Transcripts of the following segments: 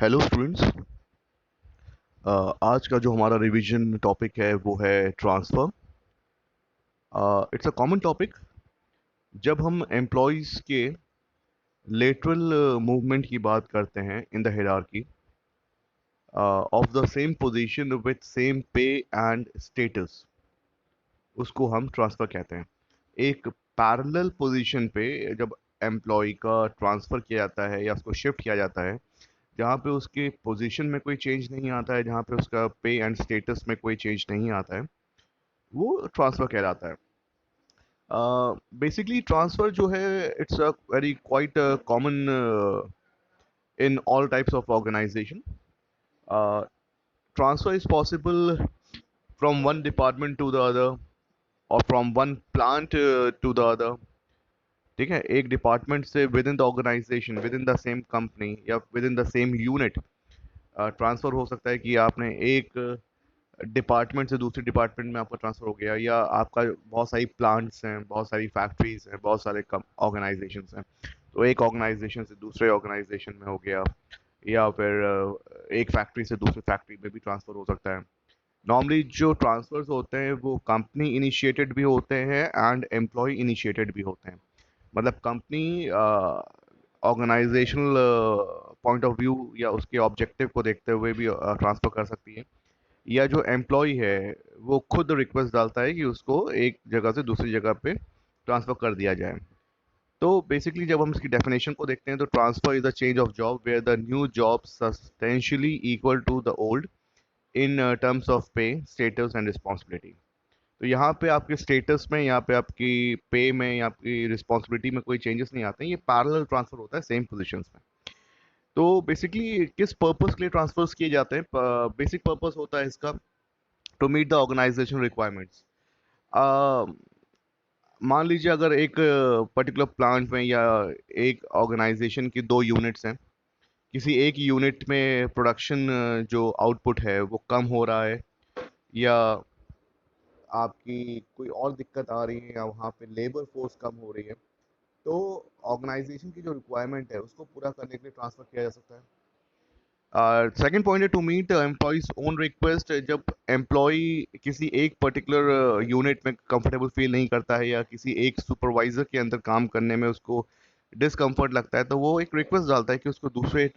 Hello students. आज का जो हमारा रिवीजन टॉपिक है वो है transfer. It's a common topic. जब हम एम्प्लॉयज़ के लेटरल मूवमेंट की बात करते हैं in the hierarchy of the same position with same पे एंड स्टेटस, उसको हम ट्रांसफ़र कहते हैं। एक पैरेलल पोजीशन पे जब एम्प्लॉय का ट्रांसफ़र किया जाता है या उसको शिफ्ट किया जाता है, जहाँ पे उसके पोजीशन में कोई चेंज नहीं आता है, जहाँ पे उसका पे एंड स्टेटस में कोई चेंज नहीं आता है, वो ट्रांसफ़र कहलाता है। बेसिकली ट्रांसफ़र जो है it's a very quite common in all types of organisation. Transfer is possible from one department to the other और from one plant to the other. ठीक है, एक डिपार्टमेंट से within the organisation, within the same company या within the same unit transfer हो सकता है कि आपने एक डिपार्टमेंट से दूसरे डिपार्टमेंट में आपका ट्रांसफ़र हो गया, या आपका बहुत सारी प्लांट्स हैं, बहुत सारी फैक्ट्रीज हैं, बहुत सारे ऑर्गेनाइजेशंस हैं, तो एक ऑर्गेनाइजेशन से दूसरे ऑर्गेनाइजेशन में हो गया, या फिर एक फैक्ट्री से दूसरी फैक्ट्री में भी ट्रांसफ़र हो सकता है। नॉर्मली जो ट्रांसफ़र्स होते हैं वो कंपनी इनिशिएटेड भी होते हैं एंड एम्प्लॉय इनिशिएटेड भी होते हैं। मतलब company organisational point of view या उसके ऑब्जेक्टिव को देखते हुए भी ट्रांसफ़र कर सकती है, या जो एम्प्लॉय है वो खुद रिक्वेस्ट डालता है कि उसको एक जगह से दूसरी जगह पे ट्रांसफ़र कर दिया जाए। तो बेसिकली जब हम इसकी डेफिनेशन को देखते हैं तो transfer is a change of job where the new job substantially equal to the old in terms of pay, status and responsibility. तो यहाँ पे आपके स्टेटस में, यहाँ पे आपकी पे में या आपकी रिस्पॉन्सिबिलिटी में कोई चेंजेस नहीं आते हैं, ये पैरेलल ट्रांसफ़र होता है सेम पोजीशंस में। तो बेसिकली किस पर्पस के लिए ट्रांसफर्स किए जाते हैं? बेसिक पर्पस होता है इसका to meet the organisation requirements. मान लीजिए अगर एक पर्टिकुलर प्लांट में या एक ऑर्गेनाइजेशन की दो यूनिट्स हैं, किसी एक यूनिट में प्रोडक्शन जो आउटपुट है वो कम हो रहा है, या आपकी कोई और दिक्कत आ रही है, या वहाँ पे लेबर फोर्स कम हो रही है, तो ऑर्गेनाइजेशन की जो रिक्वायरमेंट है उसको पूरा करने के लिए ट्रांसफ़र किया जा सकता है। सेकेंड पॉइंट है to meet employees own request. जब एम्प्लॉय किसी एक पर्टिकुलर यूनिट में कंफर्टेबल फील नहीं करता है, या किसी एक सुपरवाइजर के अंदर काम करने में उसको डिसकंफर्ट लगता है, तो वो एक रिक्वेस्ट डालता है कि उसको दूसरे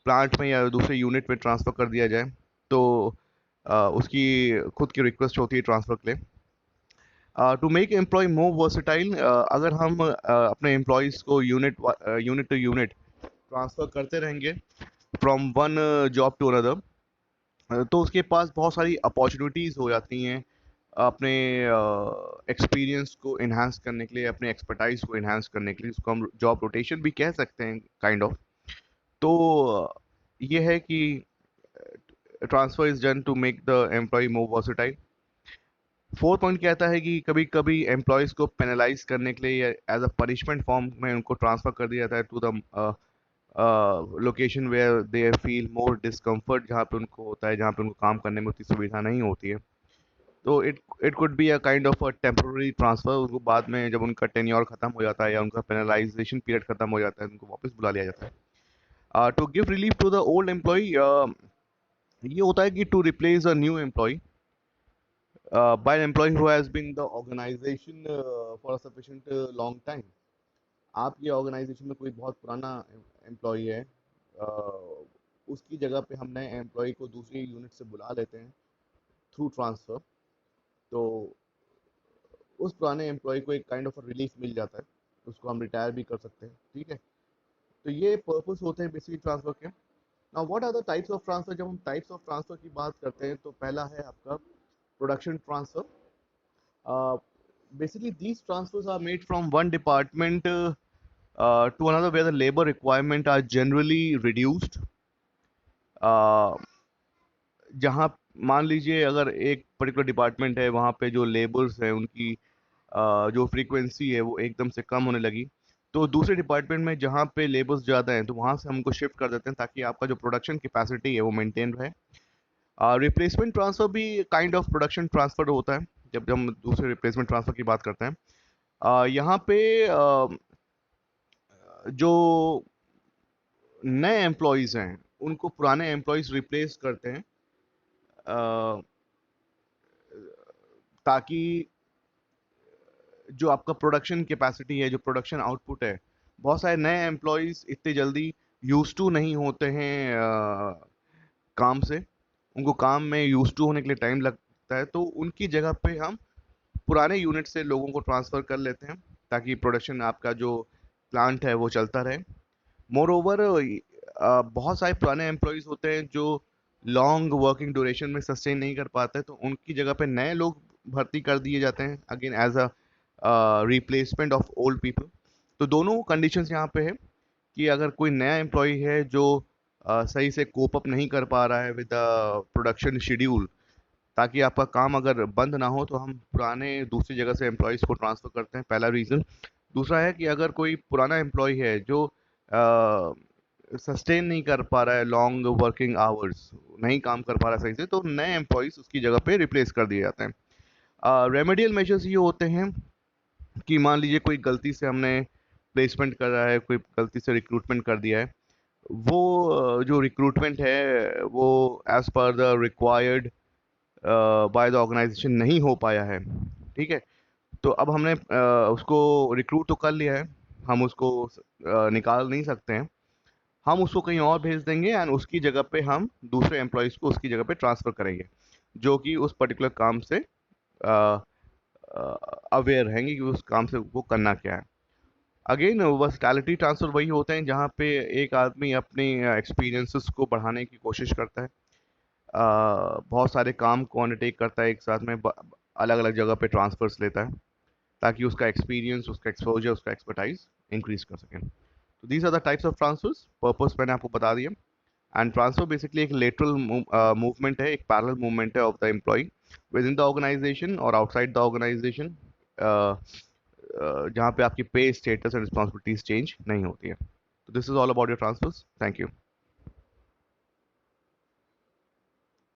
प्लांट में या दूसरे यूनिट में ट्रांसफ़र कर दिया जाए। तो उसकी खुद की रिक्वेस्ट होती है ट्रांसफ़र के लिए। To make employee more versatile, अगर हम अपने एम्प्लॉयज़ को यूनिट टू यूनिट ट्रांसफ़र करते रहेंगे from one job to another, तो उसके पास बहुत सारी अपॉर्चुनिटीज़ हो जाती हैं अपने एक्सपीरियंस को इन्हांस करने के लिए, अपने एक्सपर्टाइज को इन्हांस करने के लिए। उसको हम जॉब रोटेशन भी कह सकते हैं, काइंड ऑफ। तो ये है कि transfer is done to make the employee more versatile. Fourth point कहता है कि कभी कभी एम्प्लॉयज़ को पेनलाइज करने के लिए एज अ पनिशमेंट फॉर्म में उनको ट्रांसफ़र कर दिया जाता है to the location where they feel more discomfort, जहाँ पे उनको होता है, जहाँ पे उनको काम करने में उतनी सुविधा नहीं होती है। तो it could be a kind of a temporary transfer. उनको बाद में जब उनका टेन्योर खत्म हो जाता है या उनका पेनलाइजेशन पीरियड खत्म हो जाता है, उनको वापस बुला लिया जाता है। To give relief to the old employee, ये होता है कि to replace a new employee by an employee who has been the organization for a sufficient long time। आपकी ऑर्गेनाइजेशन में कोई बहुत पुराना एम्प्लॉय है, उसकी जगह पे हम नए एम्प्लॉय को दूसरी यूनिट से बुला लेते हैं थ्रू ट्रांसफ़र। तो उस पुराने एम्प्लॉय को एक काइंड ऑफ रिलीफ मिल जाता है, उसको हम रिटायर भी कर सकते हैं। ठीक है, तो ये पर्पस होते हैं बेसिकली ट्रांसफ़र के। Now what are the types of transfer? जब हम टाइप्स ऑफ ट्रांसफ़र की बात करते हैं तो पहला है आपका production transfer. Basically, these transfers are made from one department to another where the labor requirement are generally reduced. जहाँ मान लीजिए अगर एक पर्टिकुलर डिपार्टमेंट है, वहाँ पे जो लेबर्स हैं उनकी जो फ्रीक्वेंसी है वो एकदम से कम होने लगी, तो दूसरे डिपार्टमेंट में जहाँ पे लेबर्स ज़्यादा हैं तो वहाँ से हम उनको शिफ्ट कर देते हैं ताकि आपका जो प्रोडक्शन कैपेसिटी है वो मेंटेन रहे। रिप्लेसमेंट ट्रांसफ़र भी काइंड ऑफ प्रोडक्शन ट्रांसफ़र होता है जब हम दूसरे रिप्लेसमेंट ट्रांसफ़र की बात करते हैं। यहाँ पे जो नए एम्प्लॉयज़ हैं उनको पुराने एम्प्लॉयज़ रिप्लेस करते हैं, अ, ताकि जो आपका प्रोडक्शन कैपेसिटी है, जो प्रोडक्शन आउटपुट है, बहुत सारे नए एम्प्लॉयज़ इतने जल्दी यूज़ टू नहीं होते हैं काम से, उनको काम में यूज़ टू होने के लिए टाइम लगता है, तो उनकी जगह पे हम पुराने यूनिट से लोगों को ट्रांसफ़र कर लेते हैं, ताकि प्रोडक्शन आपका जो प्लांट है वो चलता रहे। मोर ओवर बहुत सारे पुराने एम्प्लॉयज़ होते हैं जो लॉन्ग वर्किंग ड्यूरेशन में सस्टेन नहीं कर पाते, तो उनकी जगह पे नए लोग भर्ती कर दिए जाते हैं, again as a replacement of old people. तो दोनों कंडीशंस यहाँ पे है कि अगर कोई नया एम्प्लॉय है जो सही से कोप अप नहीं कर पा रहा है विद प्रोडक्शन शेड्यूल, ताकि आपका काम अगर बंद ना हो, तो हम पुराने दूसरी जगह से एम्प्लॉयज़ को ट्रांसफ़र करते हैं, पहला रीज़न। दूसरा है कि अगर कोई पुराना एम्प्लॉय है जो सस्टेन नहीं कर पा रहा है लॉन्ग वर्किंग आवर्स, नहीं काम कर पा रहा है सही से, तो नए एम्प्लॉयज़ उसकी जगह पे रिप्लेस कर दिए जाते हैं। रेमेडियल मेजर्स ये होते हैं कि मान लीजिए कोई गलती से हमने प्लेसमेंट कर रहा है, कोई गलती से रिक्रूटमेंट कर दिया है, वो जो रिक्रूटमेंट है वो as per the required by the organisation नहीं हो पाया है, ठीक है। तो अब हमने उसको रिक्रूट तो कर लिया है, हम उसको निकाल नहीं सकते हैं, हम उसको कहीं और भेज देंगे एंड उसकी जगह पे हम दूसरे एम्प्लॉयज़ को उसकी जगह पे ट्रांसफ़र करेंगे, जो कि उस पर्टिकुलर काम से अवेयर रहेंगे कि उस काम से वो करना क्या है। अगेन वर्सटैलिटी ट्रांसफ़र वही होते हैं जहाँ पे एक आदमी अपने एक्सपीरियंसेस को बढ़ाने की कोशिश करता है, बहुत सारे काम को अंडरटेक करता है एक साथ में, अलग अलग जगह पे ट्रांसफर्स लेता है, ताकि उसका एक्सपीरियंस, उसका एक्सपोजर, उसका एक्सपर्टाइज इंक्रीज कर सकें। तो these are the types of transfers, purpose मैंने आपको बता दिया। एंड ट्रांसफर बेसिकली एक लेटरल मूवमेंट है, एक पैरेलल मूवमेंट है of the employee within the organisation और आउटसाइड द ऑर्गेनाइजेशन, जहाँ पे आपकी पे, स्टेटस एंड रिस्पॉन्सिबिलिटीज चेंज नहीं होती है। तो this is all about your transfers. Thank you.